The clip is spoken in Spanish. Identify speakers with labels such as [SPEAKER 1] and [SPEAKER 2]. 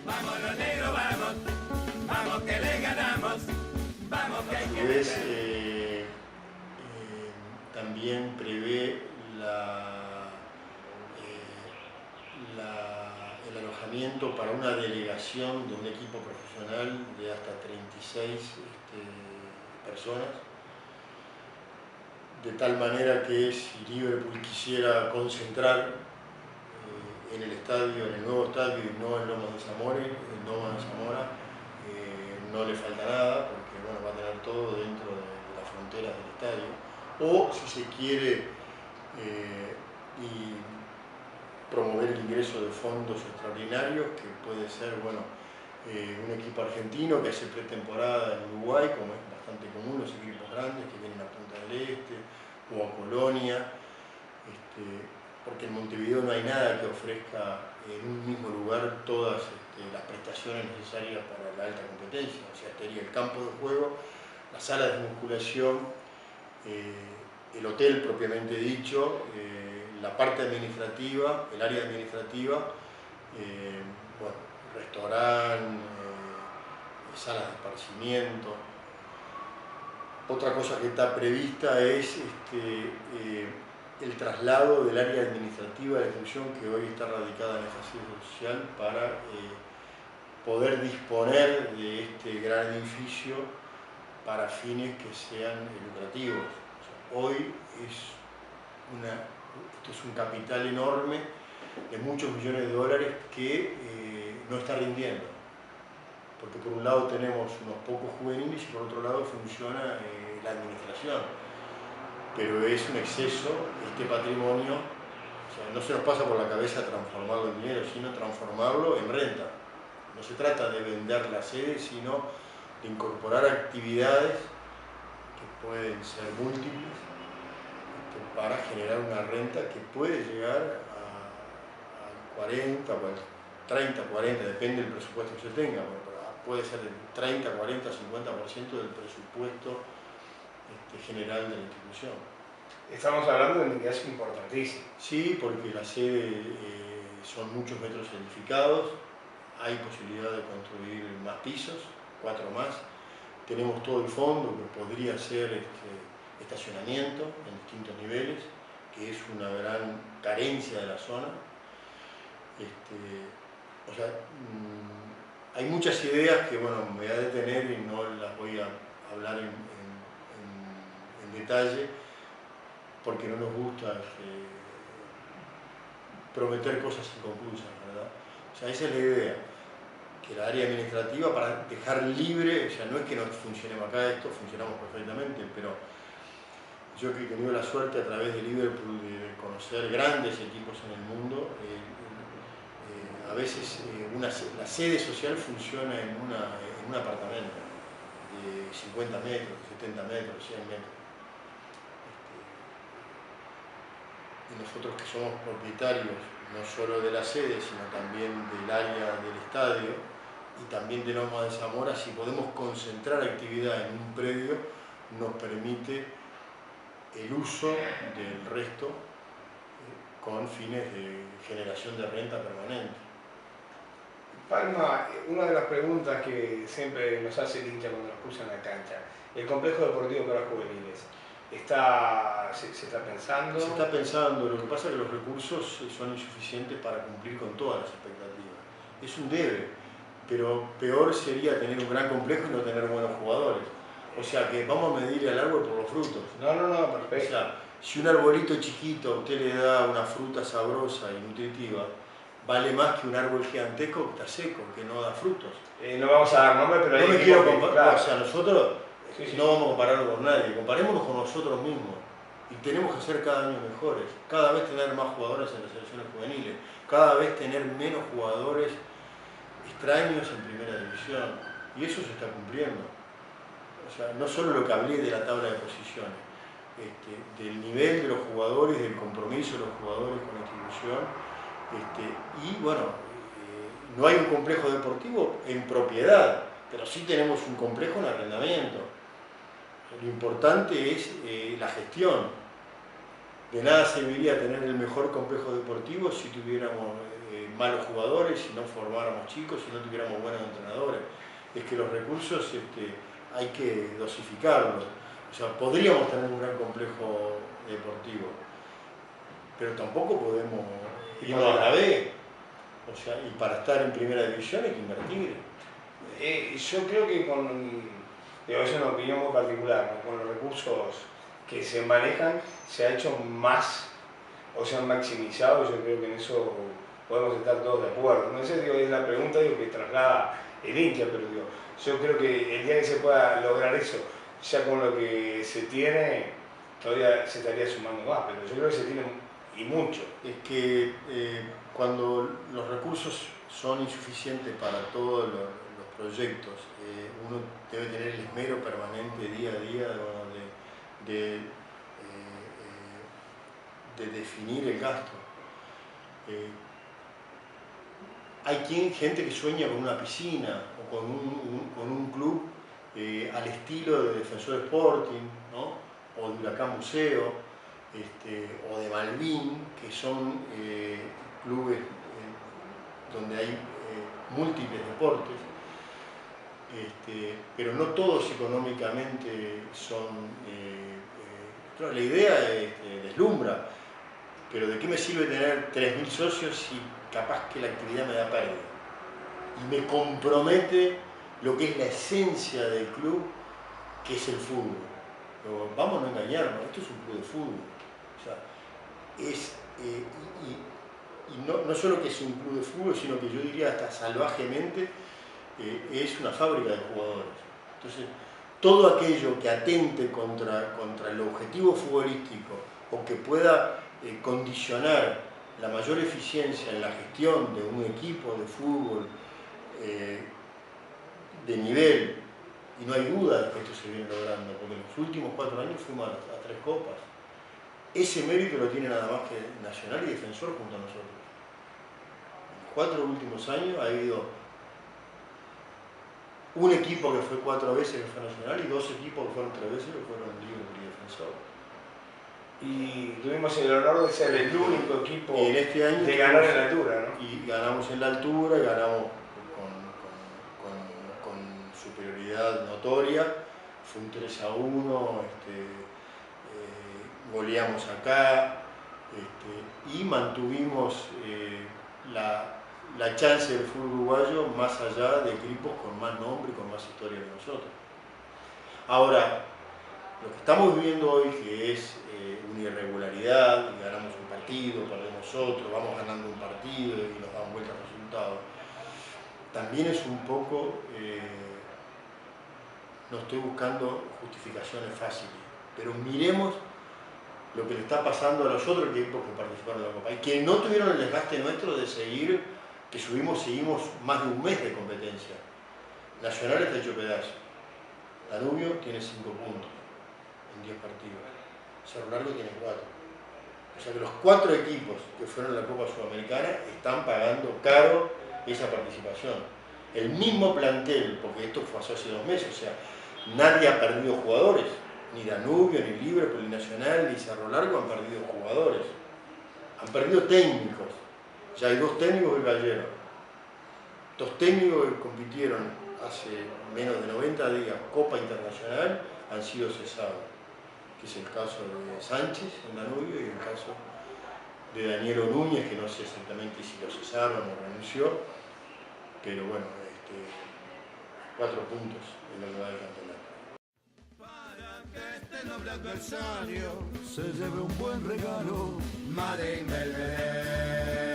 [SPEAKER 1] Vamos los negros, vamos, vamos que le ganamos, vamos que hay que
[SPEAKER 2] Pues,
[SPEAKER 1] meter.
[SPEAKER 2] también prevé el alojamiento para una delegación de un equipo profesional de hasta 36 personas, de tal manera que si Liverpool quisiera concentrar en el estadio, en el nuevo estadio y no en Lomas de Zamora, no le falta nada, porque bueno, va a tener todo dentro de las fronteras del estadio. O si se quiere y promover el ingreso de fondos extraordinarios, que puede ser bueno, un equipo argentino que hace pretemporada en Uruguay, como es bastante común, los equipos grandes que vienen a Punta del Este o a Colonia, porque en Montevideo no hay nada que ofrezca en un mismo lugar todas las prestaciones necesarias para la alta competencia. O sea, estaría el campo de juego, las salas de musculación, el hotel propiamente dicho, la parte administrativa, el área administrativa, bueno, restaurante, salas de esparcimiento. Otra cosa que está prevista es el traslado del área administrativa de la institución, que hoy está radicada en esta sede social, para poder disponer de este gran edificio para fines que sean lucrativos. O sea, hoy esto es un capital enorme de muchos millones de dólares que no está rindiendo, porque por un lado tenemos unos pocos juveniles y por otro lado funciona la administración, pero es un exceso este patrimonio. O sea, no se nos pasa por la cabeza transformarlo en dinero, sino transformarlo en renta. No se trata de vender la sede, sino de incorporar actividades que pueden ser múltiples para generar una renta que puede llegar al 40, o al 30, 40, depende del presupuesto que se tenga. Puede ser el 30, 40, 50% del presupuesto general de la institución.
[SPEAKER 3] Estamos hablando de un ingreso importantísimo.
[SPEAKER 2] Sí, porque la sede son muchos metros edificados, hay posibilidad de construir más pisos, 4 más. Tenemos todo el fondo que podría ser estacionamiento en distintos niveles, que es una gran carencia de la zona. O sea, hay muchas ideas que bueno, me voy a detener y no las voy a hablar en detalle, porque no nos gusta prometer cosas inconclusas, ¿verdad? O sea, esa es la idea, que la área administrativa, para dejar libre, o sea, no es que no funcionemos acá, esto funcionamos perfectamente, pero yo que he tenido la suerte a través de Liverpool de conocer grandes equipos en el mundo, a veces la sede social funciona en un apartamento de 50 metros, 70 metros, 100 metros. Y nosotros que somos propietarios no solo de la sede, sino también del área del estadio y también de Lomas de Zamora, si podemos concentrar actividad en un predio, nos permite el uso del resto con fines de generación de renta permanente.
[SPEAKER 3] Palma, una de las preguntas que siempre nos hace el hincha cuando nos cruza en la cancha, el complejo deportivo para juveniles, ¿se está pensando?
[SPEAKER 2] Se está pensando, lo que pasa es que los recursos son insuficientes para cumplir con todas las expectativas. Es un debe, pero peor sería tener un gran complejo y no tener buenos jugadores. O sea que vamos a medir al árbol por los frutos.
[SPEAKER 3] No, perfecto.
[SPEAKER 2] O sea, si un arbolito chiquito a usted le da una fruta sabrosa y nutritiva, vale más que un árbol gigantesco que está seco, que no da frutos.
[SPEAKER 3] No vamos a dar nombre, pero
[SPEAKER 2] no me quiero comparar,
[SPEAKER 3] claro.
[SPEAKER 2] O sea, nosotros
[SPEAKER 3] Sí.
[SPEAKER 2] no vamos a compararlo con nadie, comparémonos con nosotros mismos. Y tenemos que ser cada año mejores, cada vez tener más jugadores en las selecciones juveniles, cada vez tener menos jugadores extraños en primera división. Y eso se está cumpliendo. O sea, no solo lo que hablé de la tabla de posiciones, del nivel de los jugadores, del compromiso de los jugadores con la institución. Y bueno, no hay un complejo deportivo en propiedad, pero sí tenemos un complejo en arrendamiento. Lo importante es la gestión. De nada serviría tener el mejor complejo deportivo si tuviéramos malos jugadores, si no formáramos chicos, si no tuviéramos buenos entrenadores. Es que los recursos hay que dosificarlos. O sea, podríamos tener un gran complejo deportivo, pero tampoco podemos irnos a la B. O sea, y para estar en primera división hay que invertir.
[SPEAKER 3] Yo creo que es una opinión muy particular, ¿no? Con los recursos que se manejan se ha hecho más o se han maximizado. Yo creo que en eso podemos estar todos de acuerdo. No sé, es la pregunta que traslada el hincha, pero yo creo que el día que se pueda lograr eso, ya con lo que se tiene, todavía se estaría sumando más, pero yo creo que se tiene y mucho.
[SPEAKER 2] Es que cuando los recursos son insuficientes para todos los proyectos, uno debe tener el esmero permanente día a día de definir el gasto. Hay gente que sueña con una piscina o con un club al estilo de Defensor Sporting, ¿no? O de Huracán Museo, o de Malvin, que son clubes donde hay múltiples deportes, pero no todos económicamente son... claro, la idea deslumbra, pero ¿de qué me sirve tener 3.000 socios si capaz que la actividad me da pérdida? Y me compromete lo que es la esencia del club, que es el fútbol. Pero vamos a no engañarnos, esto es un club de fútbol. O sea, no solo que es un club de fútbol, sino que yo diría hasta salvajemente es una fábrica de jugadores. Entonces, todo aquello que atente contra el objetivo futbolístico o que pueda condicionar la mayor eficiencia en la gestión de un equipo de fútbol de nivel, y no hay duda de que esto se viene logrando, porque en los últimos 4 años fuimos a 3 copas. Ese mérito lo tiene nada más que Nacional y Defensor junto a nosotros. En los 4 últimos años ha habido un equipo que fue 4 veces que fue Nacional y 2 equipos que fueron 3 veces que fueron Liverpool y Defensor.
[SPEAKER 3] Y tuvimos el honor de ser el único equipo
[SPEAKER 2] en este año
[SPEAKER 3] de ganar en la altura, ¿no?
[SPEAKER 2] Y ganamos en la altura, y ganamos con superioridad notoria. Fue un 3-1, goleamos acá, y mantuvimos la chance del fútbol uruguayo más allá de equipos con más nombre y con más historia que nosotros. Ahora, lo que estamos viviendo hoy, que es una irregularidad, y ganamos un partido, perdemos otro, vamos ganando un partido y nos dan vuelta al resultado, también es un poco, no estoy buscando justificaciones fáciles, pero miremos lo que le está pasando a los otros equipos que participaron en la Copa y que no tuvieron el desgaste nuestro de seguir, que seguimos más de un mes de competencia. Nacional está hecho pedazo, Danubio tiene 5 puntos en 10 partidos, Cerro Largo tiene 4. O sea que los 4 equipos que fueron a la Copa Sudamericana están pagando caro esa participación. El mismo plantel, porque esto fue hace 2 meses, o sea, nadie ha perdido jugadores, ni Danubio, ni Liverpool, ni Nacional, ni Cerro Largo han perdido jugadores. Han perdido técnicos. Ya hay 2 técnicos que cayeron. 2 técnicos que compitieron hace menos de 90 días Copa Internacional han sido cesados, que es el caso de Sánchez en Danubio y el caso de Daniel Núñez, que no sé exactamente si lo cesaron o renunció, pero bueno, 4 puntos en lo que va del campeonato.
[SPEAKER 1] Para que este noble adversario se lleve un buen regalo, Made in Belvedere.